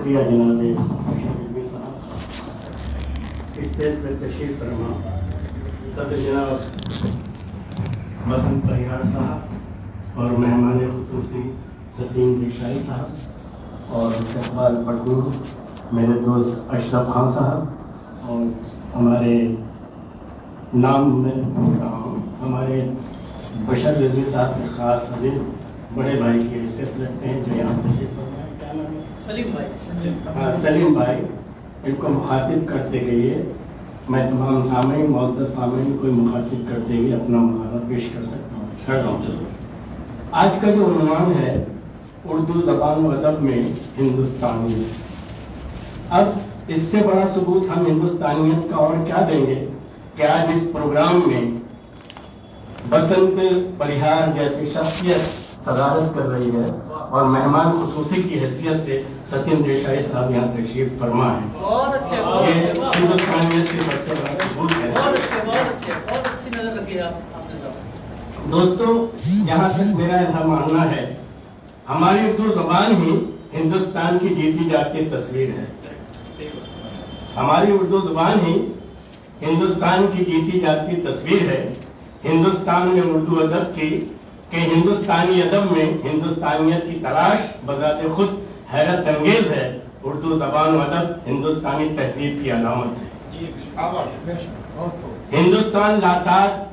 شکریہ جناب صاحب، اسٹیج پہ تشریف فرما صدر جناب بسنت پریہار صاحب اور مہمان خصوصی ستیم دیشائی صاحب اور اقبال پٹور، میرے دوست اشرف خان صاحب اور ہمارے نام میں ہمارے بشر رضوی صاحب کے خاص عزیز بڑے بھائی کی حیثیت رکھتے ہیں جو یہاں تشریف فرما ہے، کیا نام ہے؟ سلیم بھائی، ان کو مخاطب کرتے ہوئے میں تمام سامعین، معزز سامعین کو مخاطب کرتے ہوئے اپنا مقالہ پیش کر رہا ہوں۔ آج کا جو عنوان ہے اردو زبان و ادب میں ہندوستانیت، اب اس سے بڑا ثبوت ہم ہندوستانیت کا اور کیا دیں گے کہ آج اس پروگرام میں بسنت پریہار جیسی شخصیت صدارت کر رہی ہے اور مہمان خصوصی کی حیثیت سے ستیم دیشائی صاحب یہاں تشریف فرما ہے۔ یہ ہندوستانیت کی سب سے بڑا ثبوت ہے۔ دوستو، جہاں تک میرا ایسا ماننا ہے، ہماری اردو زبان ہی ہندوستان کی جیتی جاتی تصویر ہے۔ ہماری اردو زبان ہی ہندوستان کی جیتی جاتی تصویر ہے۔ ہندوستان میں اردو ادب کی کہ ہندوستانی ادب میں ہندوستانیت کی تلاش بذات خود حیرت انگیز ہے۔ اردو زبان و ادب ہندوستانی تہذیب کی علامت ہے۔ ہندوستان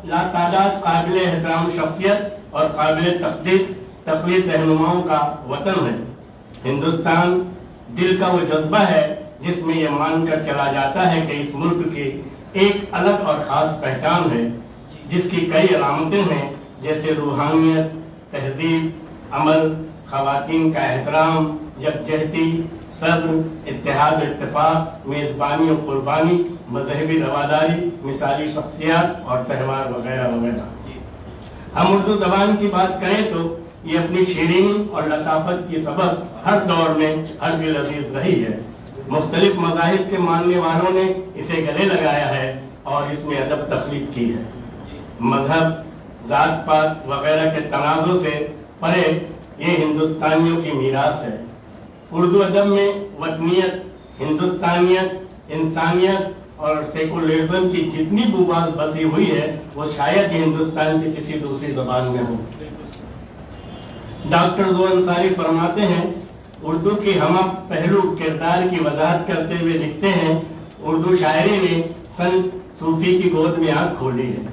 لاتعداد قابل احترام شخصیت اور قابل تقلید رہنماؤں کا وطن ہے۔ ہندوستان دل کا وہ جذبہ ہے جس میں یہ مان کر چلا جاتا ہے کہ اس ملک کی ایک الگ اور خاص پہچان ہے، جس کی کئی علامتیں ہیں، جیسے روحانیت، تہذیب، عمل، خواتین کا احترام، یکجہتی، صبر، اتحاد و اتفاق، میزبانی و قربانی، مذہبی رواداری، مثالی شخصیات اور تہوار وغیرہ وغیرہ۔ ہم اردو زبان کی بات کریں تو یہ اپنی شیرینی اور لطافت کی سبب ہر دور میں ہر دل عزیز رہی ہے۔ مختلف مذاہب کے ماننے والوں نے اسے گلے لگایا ہے اور اس میں ادب تخلیق کی ہے۔ مذہب، ذات پات وغیرہ کے تنازع سے پرے یہ ہندوستانیوں کی میراث ہے۔ اردو ادب میں وطنیت، ہندوستانیت، انسانیت اور سیکولرزم کی جتنی بوباز بسی ہوئی ہے وہ شاید ہی ہندوستان کی کسی دوسری زبان میں ہو۔ ڈاکٹر زو انصاری فرماتے ہیں، اردو کی ہم پہلو کردار کی وضاحت کرتے ہوئے لکھتے ہیں، اردو شاعری نے سنت صوفی کی گود میں آنکھ کھولی ہے۔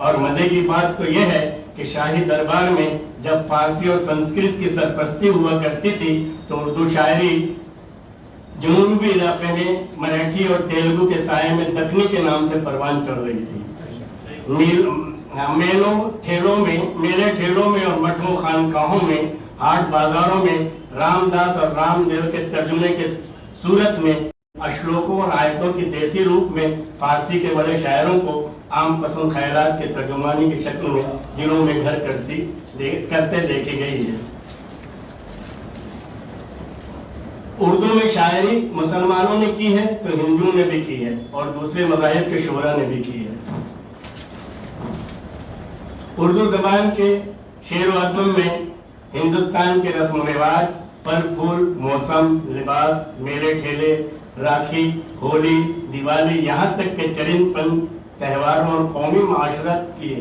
اور مزے کی بات تو یہ ہے کہ شاہی دربار میں جب فارسی اور سنسکرت کی سرپرستی ہوا کرتی تھی تو اردو شاعری جنوبی علاقے میں مراٹھی اور تیلگو کے سائے میں دکنی کے نام سے پروان چڑھ رہی تھی۔ میلے ٹھیلوں میں اور مٹھوں خانقاہوں میں، ہاٹ بازاروں میں رام داس اور رام دیو کے ترجمے کے صورت میں، اشلوکوں اور آیتوں کی دیسی روپ میں فارسی کے بڑے شاعروں کو عام پسند خیالات کے ترجمانی کی شکل میں دلوں میں گھر کرتے دیکھی گئی ہے۔ اردو میں شاعری مسلمانوں نے کی ہے تو ہندوؤں نے بھی کی ہے اور دوسرے مذاہب کے شعراء نے بھی کی ہے۔ اردو زبان کے شعر و ادب میں ہندوستان کے رسم و رواج، پھل پھول، موسم، لباس، میلے ٹھیلے، راکھی، ہولی، دیوالی، یہاں تک کہ چرند پن تہواروں اور قومی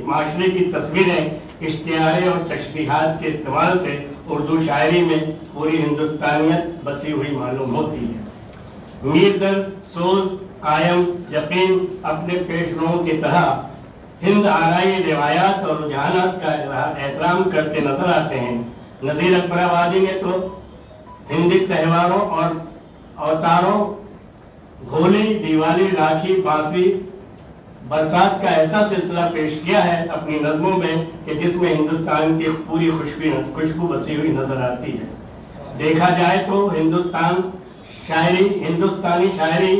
معاشرے کی تصویریں، اشتہاریں اور تشبیہات کے استعمال سے اردو شاعری میں پوری ہندوستانیت بسی ہوئی معلوم ہوتی ہے۔ میر درد، سوز، قائم، یقین اپنے پیش روؤں کی طرح ہند آرائی روایات اور رجحانات کا احترام کرتے نظر آتے ہیں۔ نذیر اکبر آبادی نے تو ہندی تہواروں اور اوتاروں، ہولی، دیوالی، راکھی، بانسی، برسات کا ایسا سلسلہ پیش کیا ہے اپنی نظموں میں کہ جس میں ہندوستان کی پوری خوشبو بسی ہوئی نظر آتی ہے۔ دیکھا جائے تو ہندوستانی شاعری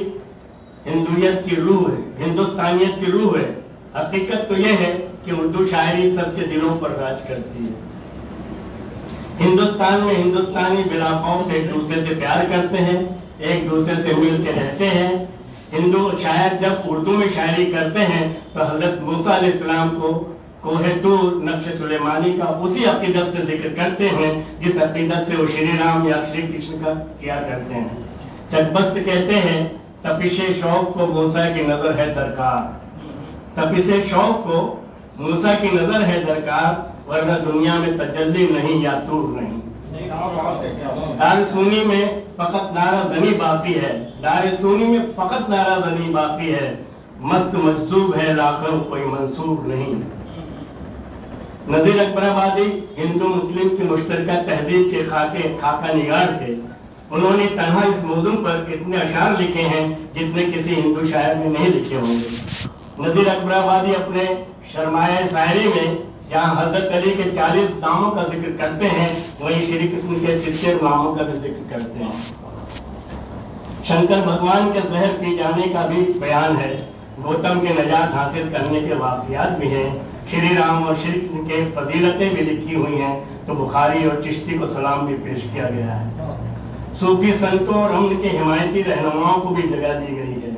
ہندویت کی روح ہے، ہندوستانیت کی روح ہے۔ حقیقت تو یہ ہے کہ اردو شاعری سب کے دلوں پر راج کرتی ہے۔ ہندوستان میں ہندوستانی بلا خوف ایک دوسرے سے پیار کرتے ہیں، ایک دوسرے سے مل کے رہتے ہیں۔ ہندو شاعر جب اردو میں شاعری کرتے ہیں تو حضرت موسیٰ علیہ السلام کو کوہ طور، نقش سلیمانی کا اسی عقیدت سے ذکر کرتے ہیں جس عقیدت سے وہ شری رام یا شری کرشن کا کیا کرتے ہیں۔ चकबस्त कहते हैं तपिश शौक को मूसा की नजर है दरकार, तपिश शौक को मूसा की नजर है दरकार, वरना दुनिया में तजल्ली नहीं या तूर नहीं। दार सूनी में फकत नारा जनी बाकी है, दार सूनी में फकत नारा जनी बाकी है, मस्त मजदूब है लाखों कोई मंसूब नहीं। नजीर अकबराबादी हिंदू मुस्लिम की मुश्तरका तहजीब के खाका निगार थे। उन्होंने तन्हा इस मौजू पर इतने अशार लिखे हैं जितने किसी हिंदू शायर ने नहीं लिखे होंगे। नजीर अकबराबादी अपने शर्माए शायरी में जहाँ हजरत अली के 40 नामों का जिक्र करते हैं, वहीं श्री कृष्ण के 70 नामों का भी जिक्र करते हैं। शंकर भगवान के जहर पी जाने का भी बयान है। गौतम के नजात हासिल करने के वाकयात भी हैं। श्री राम और श्री कृष्ण के फजीलतें भी लिखी हुई हैं, तो बुखारी और चिश्ती को सलाम भी पेश किया गया है। सूफी संतों और अमन के हिमायती रहनुमाओं को भी जगह दी गई है।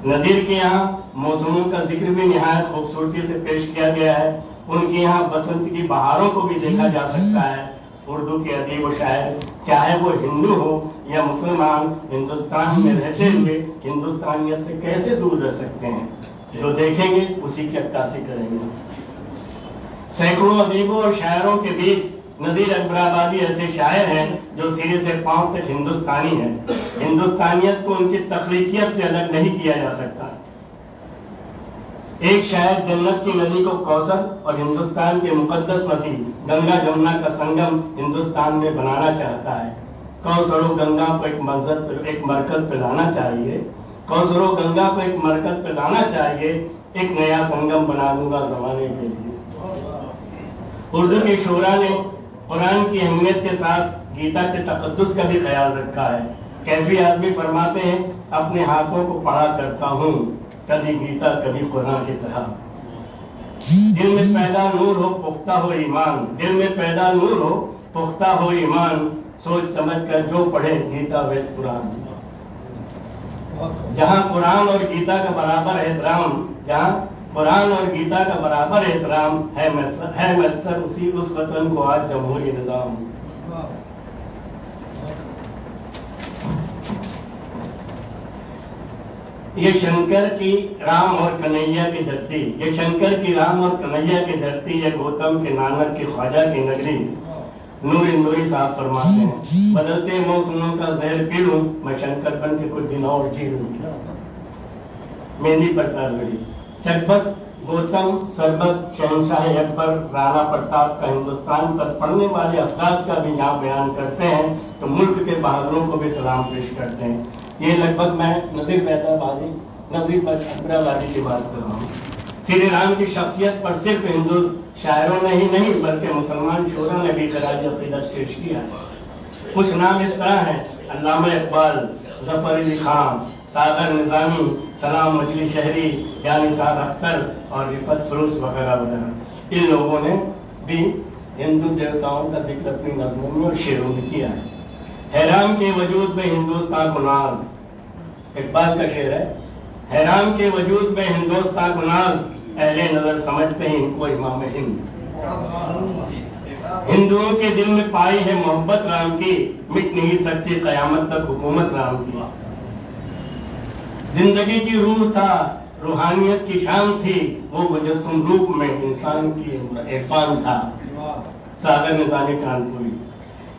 नजीर के यहाँ मौसमों का जिक्र भी निहायत खूबसूरती से पेश किया गया है। उनके यहाँ बसंत की बहारों को भी देखा जा सकता है। उर्दू के अदीब और शायर, चाहे वो हिंदू हो या मुसलमान, हिंदुस्तान में रहते हुए हिंदुस्तानियत से कैसे दूर रह सकते हैं? जो देखेंगे उसी की अक्कासी करेंगे। सैकड़ों अदीबों और शायरों के बीच नजीर अकबराबादी ऐसे शायर हैं जो सिरे से पांव तक हिंदुस्तानी हैं। हिंदुस्तानियत को उनकी तख्लीकियत से अलग नहीं किया जा सकता। एक शायर जन्नत की नदी को कौसर और हिंदुस्तान के मुकद्दस नदी गंगा जमुना का संगम हिंदुस्तान में बनाना चाहता है। कौसरो गंगा को एक मरकज पे लाना चाहिए, कौसरो गंगा को एक मरकज पे लाना चाहिए, एक नया संगम बना दूंगा जमाने के लिए। उर्दू की शोरा ने कुरान की अहमियत के साथ गीता के तकद्दुस का भी ख्याल रखा है। कैफी आदमी फरमाते हैं, अपने हाथों को पढ़ा करता हूँ, कभी गीता कभी कुरान की तरह। दिल में पैदा नूर हो पुख्ता हो ईमान, दिल में पैदा नूर हो पुख्ता हो ईमान, सोच समझ कर जो पढ़े गीता वेद कुरान। जहाँ कुरान और गीता का बराबर एहतराम, जहाँ कुरान और गीता का बराबर एहतराम है मैसर उसी उस वतन को आज जमहूरी निजाम। ये शंकर की राम और कन्हैया की धरती, ये शंकर की राम और कन्हैया की धरती, ये गौतम के नानक की ख्वाजा की नगरी। नूरी साहब फरमाते हैं, बदलते मौसमों का जहर पी लूं, मैं शंकर बन के कुछ दिन और जी लूं। मेहंदी पर तालगढ़ी, चकबस्त, गौतम, सरबत, शहनशाह अकबर, राणा प्रताप का हिंदुस्तान पर पड़ने वाले असरात का भी यहाँ बयान करते हैं, तो मुल्क के बहादुरों को भी सलाम पेश करते हैं। ये लगभग मैं नजीर अकबराबादी की बात कर रहा हूँ। श्री राम की शख्सियत पर सिर्फ हिंदू शायरों ने ही नहीं बल्कि मुसलमान शोरों ने भी खराज अकीदत पेश किया है। कुछ नाम इस तरह हैं, अल्लामा इकबाल, जफर अली खान, सागर निजामी, सलाम मछली शहरी, जानिसार अख्तर और रिफत फरूस वगैरह वगैरह। इन लोगों ने भी हिंदू देवताओं का जिक्र अपनी नज़मों में और शेरों में किया है। हैरान के वजूद में हिंदुस्तान को नाज, इकबाल का शेर है, हैरान के वजूद में हिंदुस्तान को नाज, अहले नजर समझते हैं इनको इमाम हिंद। हिंदुओं के दिल में पाई है मोहब्बत राम की, मिट नहीं सकती कयामत तक हुकूमत राम की। जिंदगी की रूह था, रूहानियत की शान थी, वो मुजस्सम रूप में इंसान की इरफान था। सागर निजामी कानपुरी।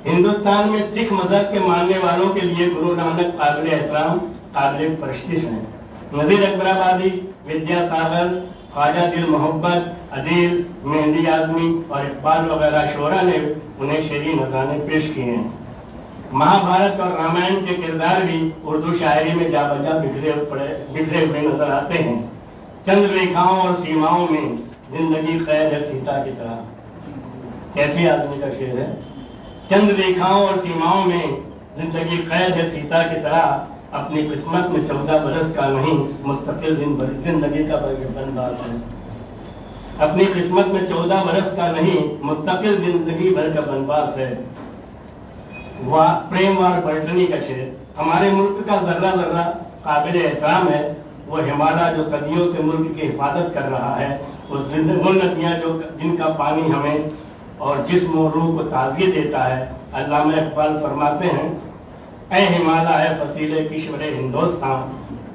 हिंदुस्तान में सिख मजहब के मानने वालों के लिए गुरु नानक काबिल एहतराम, काबिल परस्तिश हैं। नजीर अकबराबादी, विद्यासागर, ख्वाजा दिल मोहब्बत, अदील, मेहंदी आजमी और इकबाल वगैरह शोरा ने उन्हें शेरी नजराने पेश किए हैं। महाभारत और रामायण के किरदार भी उर्दू शायरी में जा बजा बिखरे हुए नजर आते हैं। चंद्र रेखाओं और सीमाओं में जिंदगी कैद है सीता की तरह। कैफी आदमी का शेर है, चंद्र रेखाओं और सीमाओं में जिंदगी कैद है सीता की तरह, अपनी किस्मत में 14 बरस का नहीं मुस्तकिल जिंदगी का बनवास है। अपनी किस्मत में 14 बरस का नहीं मुस्तकिल जिंदगी भर का बनवास है। प्रेम वार पलटनी का शेर, हमारे मुल्क का जर्रा जर्रा काबिल एहतराम है। वो हिमालय जो सदियों से मुल्क की हिफाजत कर रहा है, उस वो नदियाँ जो जिनका पानी हमें और जिस्म और रूह को ताजगी देता है। अल्लामा इकबाल फरमाते हैं, اے ہمالیہ فصیل کشور ہندوستان،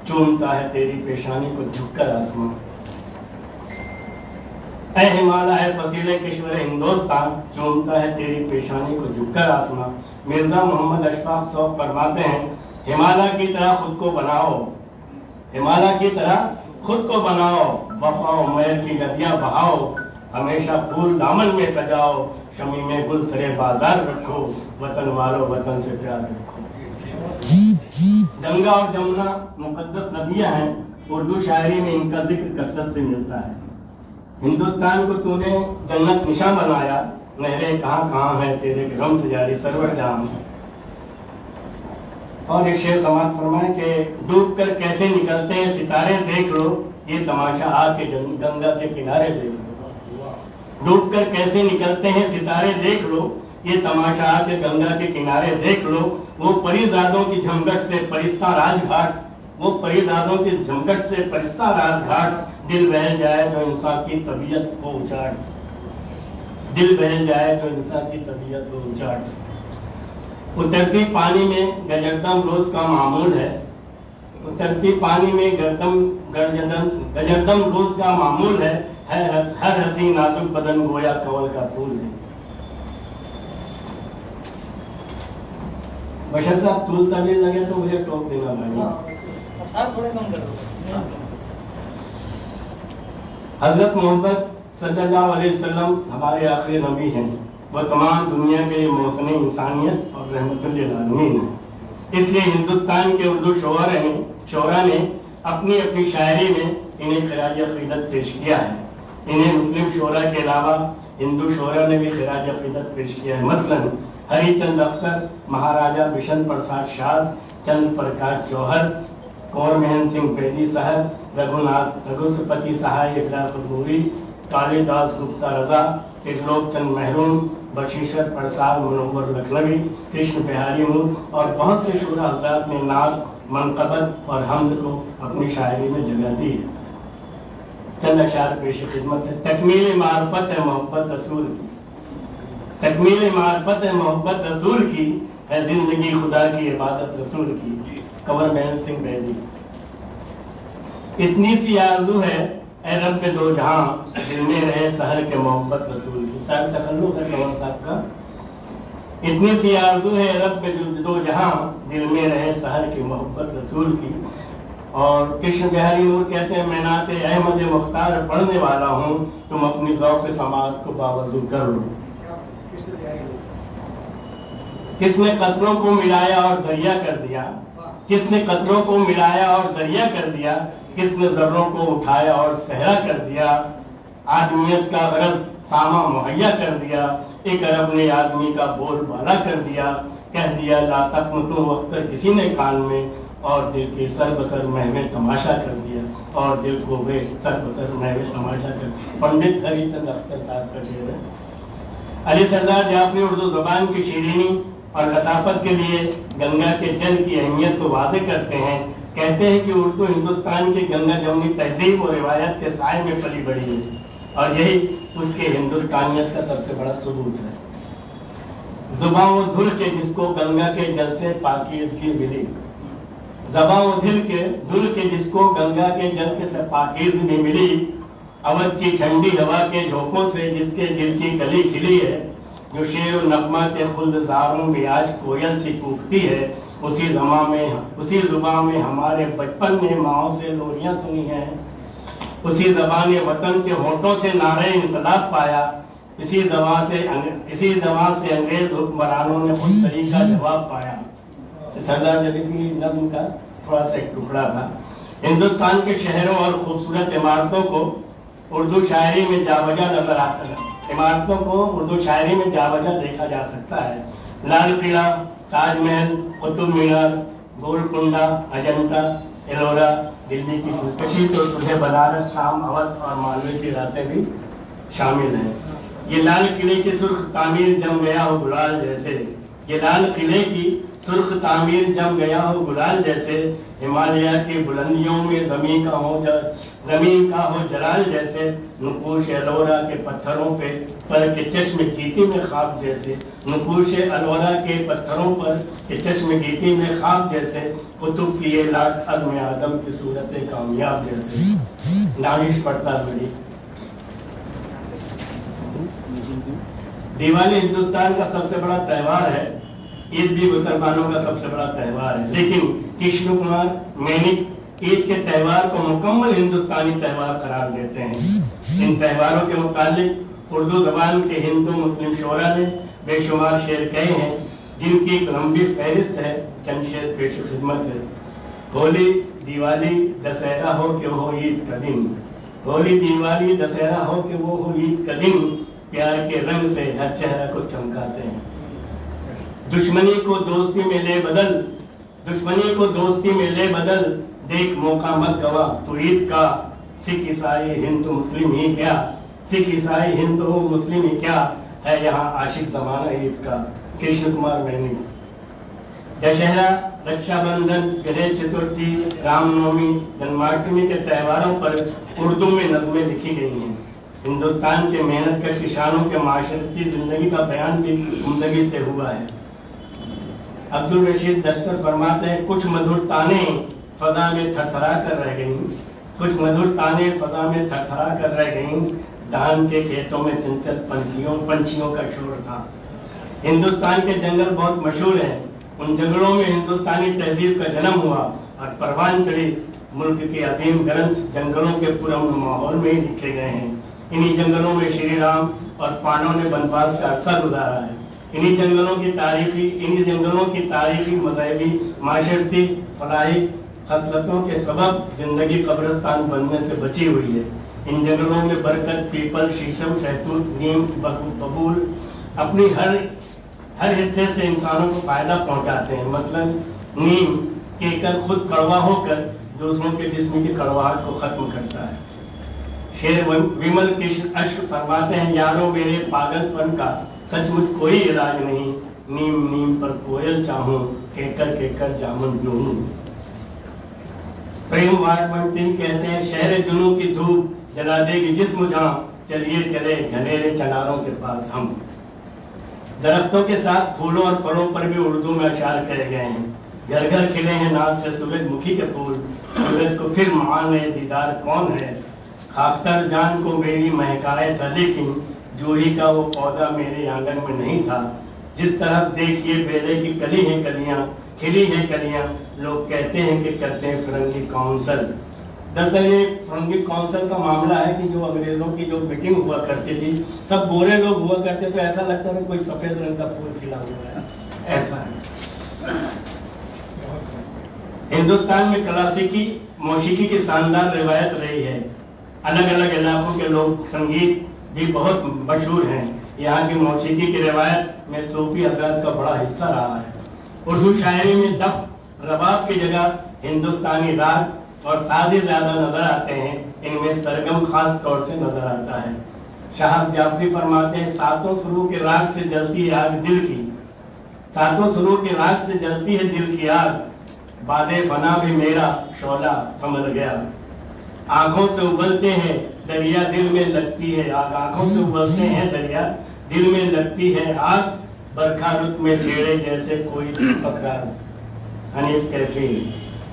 چومتا ہے تیری پیشانی کو جھک کر آسمان۔ اے ہمالیہ فصیل کشور ہندوستان، چومتا ہے تیری پیشانی کو جھک کر آسمان۔ مرزا محمد اشفاق صوب فرماتے ہیں، ہمالیہ کی طرح خود کو بناؤ، ہمالیہ کی طرح خود کو بناؤ، وفا و میر کی ندیاں بہاؤ، ہمیشہ پھول دامن میں سجاؤ، شمیم گل سرے بازار رکھو، وطن والو وطن سے پیار رکھو۔ گنگا اور جمنا مقدس ندیاں ہیں، اردو شاعری میں ان کا ذکر کثرت سے ملتا ہے۔ ہندوستان کو تو نے جنت نشاں بنایا، نہریں کہاں کہاں ہیں تیرے کرم سے جاری سرور جہاں۔ اور ایک شعر سماعت فرمائیں کہ ڈوب کر کیسے نکلتے ہیں ستارے دیکھ لو، یہ تماشا آ کے گنگا کے کنارے دیکھ لو۔ ڈوب کر کیسے نکلتے ہیں ستارے دیکھ لو، یہ تماشا آ کے گنگا کے کنارے دیکھ لو۔ وہ پریزادوں کی جھمگٹ سے پرستہ راج گھاٹ، وہ پریزادوں کی جھمگٹ سے پرستہ راج گھاٹ، دل بہل جائے جو انسان کی طبیعت کو اچاٹ، دل بہل جائے جو انسان کی طبیعت کو اچاٹ۔ اترتی پانی میں گجردم روز کا معمول ہے، اترتی پانی میں گجردم روز کا معمول ہے، ہر حسین نازک بدن گویا کنول کا پھول ہے۔ بشر صاحب طول طویل لگے تو مجھے ٹوک دینا بھائی۔ حضرت محمد صلی اللہ علیہ وسلم ہمارے آخری نبی ہیں، وہ تمام دنیا کے محسن انسانیت اور رحمت للعالمین ہیں۔ اس لیے ہندوستان کے اردو شعراء نے اپنی اپنی شاعری میں انہیں خراج عقیدت پیش کیا ہے۔ انہیں مسلم شعراء کے علاوہ ہندو شعراء نے بھی خراج عقیدت پیش کیا ہے۔ مثلاً ہری چند اختر، مہاراجہ بشن پرساد شاد، چند پرکاش جوہر، کنور مہن سنگھ بیدی صاحب، رگھوسپتی سہائے اقرا کالی داس گپتا رضا، ترلوک چند محروم، بشیشر پرساد منور لکھنوی، کرشن بہاری مور اور بہت سے شعراء حضرات نے نعت، منقبت اور حمد کو اپنی شاعری میں جگہ دی ہے۔ چند اشعار پیش خدمت ہے۔ تکمیل معرفت ہے محبت رسول کی، تکمیل معرفت ہے محبت رسول کی، ہے زندگی خدا کی عبادت رسول کی۔ کنور مہن سنگھ بیدی۔ اتنی سی آرزو ہے اے رب دو جہاں، دل میں رہے سحر کے محبت رسول کی۔ سارا تخلق ہے کنور صاحب کا۔ اتنی سی آرزو ہے رب دو جہاں، دل میں رہے سحر کی محبت رسول کی۔ اور کرشن بہاری نور کہتے ہیں، میں نعت احمد مختار پڑھنے والا ہوں، تم اپنی ذوق سماعت کو باوضو کر لو۔ کس نے قطروں کو ملایا اور دریا کر دیا، کس نے قطروں کو ملایا اور دریا کر دیا، کس نے ذروں کو اٹھایا اور صحرا کر دیا، آدمیت کا غرض ساما مہیا کر دیا، ایک عرب نے آدمی کا بول بالا کر دیا، کہہ دیا لا تقنطوا وقت کسی نے کان میں، اور دل کے سر بسر محو تماشا کر دیا، اور دل کو بے سر بسر محو تماشا کر دیا۔ پنڈت ہری چند اختر صاحب کا شعر ہے۔ علی سردار جی اپنی اردو زبان کی شیرینی اور لطافت کے لیے گنگا کے جل کی اہمیت کو واضح کرتے ہیں۔ کہتے ہیں کہ اردو ہندوستان کی گنگا جمنی تہذیب اور روایت کے سائے میں پلی بڑھی ہے، اور یہی اس کے ہندوستانیت کا سب سے بڑا ثبوت ہے۔ زباں و دھل کے جس کو گنگا کے جل سے پاکیزگی ملی، زباں و دھل کے جس کو گنگا کے جل سے پاکیزگی ملی، اودھ کی ٹھنڈی ہوا کے جھونکوں سے جس کے دل کی کلی کھلی ہے، جو شعر و نغمہ کے خلد زاروں میں آج کوئل سی کوکتی ہے، اسی زبان میں ہمارے بچپن نے ماؤں سے لوریاں سنی ہیں، اسی زبان وطن کے ہونٹوں سے نعرہ انقلاب پایا، اسی زبان سے انگریز حکمرانوں نے خود سری کا جواب پایا۔ سردار جلی کی نظم کا تھوڑا سا ایک ٹکڑا تھا۔ ہندوستان کے شہروں اور خوبصورت عمارتوں کو اردو شاعری میں جاوجہ نظر آتا ہے، عمارتوں کو اردو شاعری میں جاوجہ دیکھا جا سکتا ہے۔ لال قلعہ، تاج محل، قطب مینار، گولکنڈہ، اجنتا، ایلورا، دلی کی خودکشی تو تجھے بنارس، شام، اودھ اور مالوے کی راتیں بھی شامل ہیں۔ یہ لال قلعے کی سرخ تعمیر جم گیا ہو گلال جیسے، یہ لال قلعے کی सुर्ख तामीर जम गया हो गुलाल जैसे, हिमालय की बुलंदियों में जमीन का हो जलाल जैसे, नुकूश अलोरा के पत्थरों पे पर के चश्म गीती में ख्वाब जैसे, नुकूश अलोरा के पत्थरों पर के चश्म गीती में ख्वाब जैसे, कुतुब की ये लाख अज़्म आदम की सूरत कामयाब जैसे। नाविश पड़ता बड़ी। दिवाली हिंदुस्तान का सबसे बड़ा त्योहार है, ईद भी मुसलमानों का सबसे बड़ा त्योहार है, लेकिन कृष्ण कुमार मैनिक ईद के त्योहार को मुकम्मल हिंदुस्तानी त्योहार करार देते हैं। इन त्योहारों के मुतालिक उर्दू जबान के हिंदू मुस्लिम शोरा ने बेशुमार शेर कहे हैं, जिनकी एक लंबी फहरिस्त है, चंद शेर पेश खिदमत है। होली दिवाली दशहरा हो कि वो ईद का दिन, होली दिवाली दशहरा हो कि वो हो ईद का दिन, प्यार के रंग से हर चेहरा को चमकाते हैं। दुश्मनी को दोस्ती में ले बदल, दुश्मनी को दोस्ती में ले बदल, देख मौका मत गवा तो ईद का, सिख ईसाई हिंदू मुस्लिम ही क्या, सिख ईसाई हिंदू मुस्लिम ही क्या, है यहाँ आशिक जमाना ईद का। कृष्ण कुमार मैनी। दशहरा, रक्षाबंधन, गणेश चतुर्थी, रामनवमी, जन्माष्टमी के त्योहारों पर उर्दू में नज़में लिखी गई हैं। हिंदुस्तान के मेहनतकश किसानों के माशरती जिंदगी का बयान भी जिंदगी से हुआ है। अब्दुल रशीद दफ्तर फरमाते हैं, कुछ मधुर ताने फजा में थरथरा कर रह गईं, कुछ मधुर ताने फजा में थरथरा कर रह गईं, धान के खेतों में चंचल पंछियों का शोर था। हिंदुस्तान के जंगल बहुत मशहूर हैं, उन जंगलों में हिंदुस्तानी तहजीब का जन्म हुआ और परवान चढ़ी। मुल्क के अजीम ग्रंथ जंगलों के पुरअमन माहौल में ही लिखे गए हैं। इन्हीं जंगलों में श्री राम और पांडवों ने वनवास का अरसा गुजारा है। इन्हीं जंगलों की तारीखी मजहबी माशरती फलाही खसलतों के सबब जिंदगी कब्रिस्तान बनने से बची हुई है। इन जंगलों में बरगद, पीपल, शीशम, शहतूत, नीम, बबूल अपनी हर हिस्से से इंसानों को फायदा पहुंचाते हैं। मतलब नीम केकर खुद कड़वा होकर दूसरों के जिस्म की कड़वाहट को खत्म करता है। शेर विमल कृष्ण अश्क फरमाते हैं, यारों मेरे पागलपन का सचमुच कोई इलाज नहीं, नीम नीम पर कोयल चाहूं, केकर जामुन लूं। प्रेम वाटमंटी कहते हैं, शहर जुनू की धूप जला देगी जिस्म जहां, चलिए चले घनेरे चनारों के पास हम। दरख्तों के साथ फूलों और फलों पर भी उर्दू में अशार कहे गए हैं। घर घर खिले हैं नाज से सूरजमुखी के फूल, सूरज को फिर मान दीदार कौन है। खाकर जान को मेरी महकाए था, लेकिन जूही का वो पौधा मेरे आंगन में नहीं था। जिस तरफ देखिए बेले की कली है कलियां, खिली है कलियां, लोग कहते हैं कि करते हैं फिरंगी काउंसिल। दरअसल ये फिरंगी काउंसिल का मामला है कि जो अंग्रेजों की जो मीटिंग हुआ करती थी, सब गोरे लोग हुआ करते, तो ऐसा लगता था कोई सफेद रंग का फूल खिला हुआ है, ऐसा है। हिंदुस्तान में क्लासिकी मौसीकी की शानदार रिवायत रही है। अलग अलग इलाकों के लोक संगीत भी बहुत मशहूर हैं। यहाँ की मौसीकी की रिवायत में सूफी हजरत का बड़ा हिस्सा रहा है। उर्दू शायरी में दफ, रबाब की जगह हिंदुस्तानी राग और साज़ी ज्यादा नजर आते हैं। इनमें सरगम खास तौर से नजर आता है। शाह जाफरी फरमाते हैं, सातों सुरूह के राग से जलती है आग दिल की, सातों सुरूह के राग से जलती है दिल की आग, बादे फना भी मेरा शोला समझ गया। आंखों से उबलते हैं दरिया दिल में लगती है आग, आंखों से उबलते हैं दरिया दिल में लगती है आग, बरखा रुत में छेड़े जैसे कोई पकड़ार। हनीफ कैफी।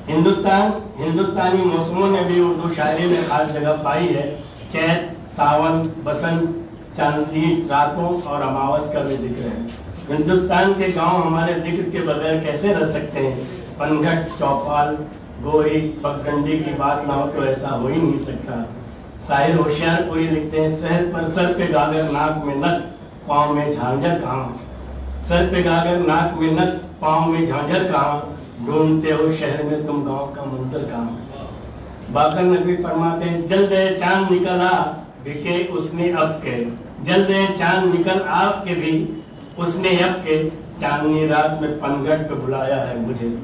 हिंदुस्तानी मौसमों ने भी उर्दू शायरी में खास जगह पाई है। चैत, सावन, बसंत, चांदनी रातों और अमावस का भी जिक्र है। हिंदुस्तान के गांव हमारे जिक्र के बगैर कैसे रह सकते हैं। पनघट, चौपाल, गोरी, पगडंडी की बात ना हो तो ऐसा हो ही नहीं सकता। साहिर होशियारपुरी लिखते हैं, शहर पर सर पे गागर नाक में नथ, पाँव में झांझर कहाँ। सर पे गागर नाक में नथ, पाँव में झांझर कहाँ, ढूंढते हो शहर में तुम गांव का मंजर कहाँ। बाकर नबी फरमाते हैं, जल्द चांद निकल आ बिके उसने अब के, जल्द चांद निकल आपके भी उसने अब के, चांदनी रात में पनघट पे बुलाया है मुझे।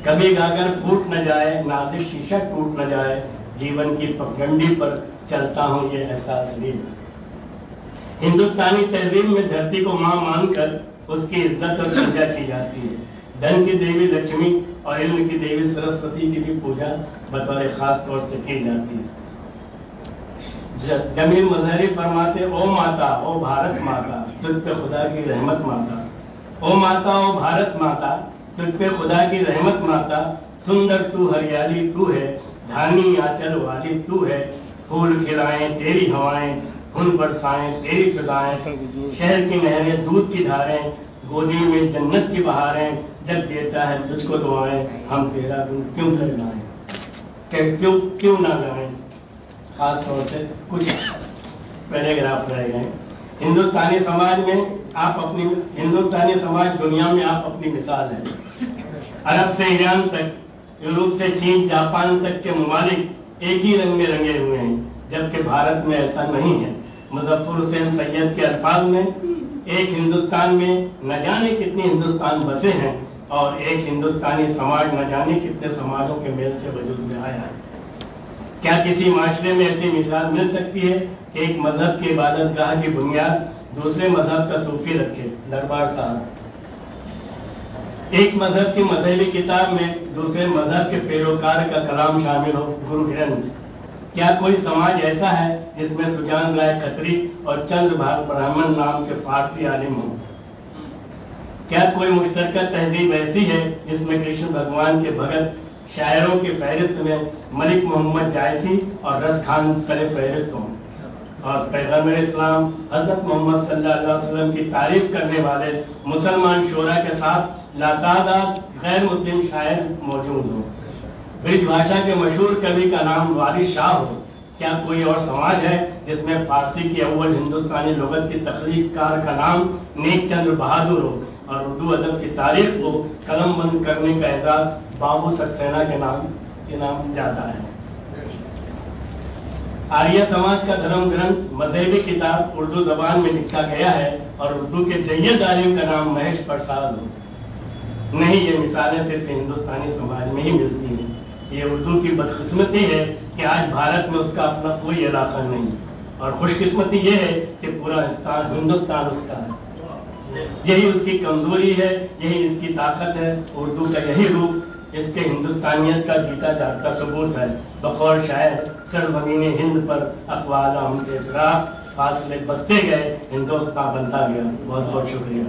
कभी गागर फूट न जाए, नाज़िक शीशा टूट न जाए, जीवन की पगडंडी पर चलता हूँ ये एहसास ली। हिंदुस्तानी तहजीब में धरती को मां मानकर उसकी इज्जत और पूजा की जाती है। धन की देवी लक्ष्मी और इल्म की देवी सरस्वती की भी पूजा बतौर खास तौर से की जाती है। जमील मजहरी फरमाते, ओ माता, ओ भारत माता, तुझ पे खुदा की रहमत माता। ओ माता, ओ भारत माता, तुझ पे खुदा की रहमत माता। सुंदर तू, हरियाली तू है, धानी आंचल वाली तू है। फूल खिलाएं तेरी हवाएं, फूल बरसाएं तेरी फिजाएं। शहर की नहरें दूध की धारें, गोदी में जन्नत की बहारें। जब देता है तुझको दुआएं, हम तेरा गुण क्यों कर गाएं, क्यों ना गाएं। खास तौर से कुछ पैराग्राफ रह गए। हिंदुस्तानी समाज दुनिया में आप अपनी मिसाल है। अरब से ईरान तक, यूरोप से चीन, जापान तक के ममालिक एक ही रंग में रंगे हुए हैं, जबकि भारत में ऐसा नहीं है। मुजफ्फर हुसैन सैयद के अल्फाज में, एक हिंदुस्तान में न जाने कितने हिंदुस्तान बसे हैं और एक हिंदुस्तानी समाज न जाने कितने समाजों के मेल से वजूद में आया है। क्या किसी माशरे में ऐसी मिसाल मिल सकती है कि एक मजहब की इबादत गाह की बुनियाद दूसरे मजहब का सूफी रखे? दरबार साहब, एक मजहब की मजहबी किताब में दूसरे मजहब के पैरोकार का कलाम शामिल हो, गुरु ग्रंथ। क्या कोई समाज ऐसा है जिसमें सुजान राय खत्री और चंद्रभाग ब्राह्मण नाम के फारसी आलिम हो? क्या कोई मुश्तरका तहजीब ऐसी है जिसमें कृष्ण भगवान के भगत शायरों की फहरिस्त में मलिक मोहम्मद जायसी और रस खान सरे फहरिस्त हों? और पैगम्बर इस्लाम हजरत मोहम्मद सल्लल्लाहु अलैहि वसल्लम की तारीफ करने वाले मुसलमान शोरा के साथ लातादाद गैर मुस्लिम शायर मौजूद हो? ब्रिज भाषा के मशहूर कवि का नाम वारिस शाह हो? क्या कोई और समाज है जिसमें फारसी की अव्वल हिंदुस्तानी लुगत की तख्लीककार का नाम नेक चंद्र बहादुर हो और उर्दू अदब की तारीख को कलम बंद करने का एजाज बाबू सक्सेना के नाम जाता है? आर्य समाज का धर्म ग्रंथ मजहबी किताब उर्दू जबान में लिखा गया है और उर्दू के जय्यद आलिम का नाम महेश प्रसाद हो। नहीं, ये मिसालें सिर्फ हिंदुस्तानी समाज में ही मिलती हैं। ये उर्दू की बदकिस्मती है कि आज भारत में उसका अपना कोई इलाका नहीं, और खुशकिस्मती ये है कि पूरा हिंदुस्तान उसका है। यही उसकी कमजोरी है, यही इसकी ताकत है। उर्दू का यही रूप इसके हिंदुस्तानियत का जीता जागता सबूत है। बकौल शायर सरजमीन हिंद पर अक़वाल हमके इतराफ़, फासले बसते गए, हिंदुस्तान बनता गया। बहुत बहुत शुक्रिया।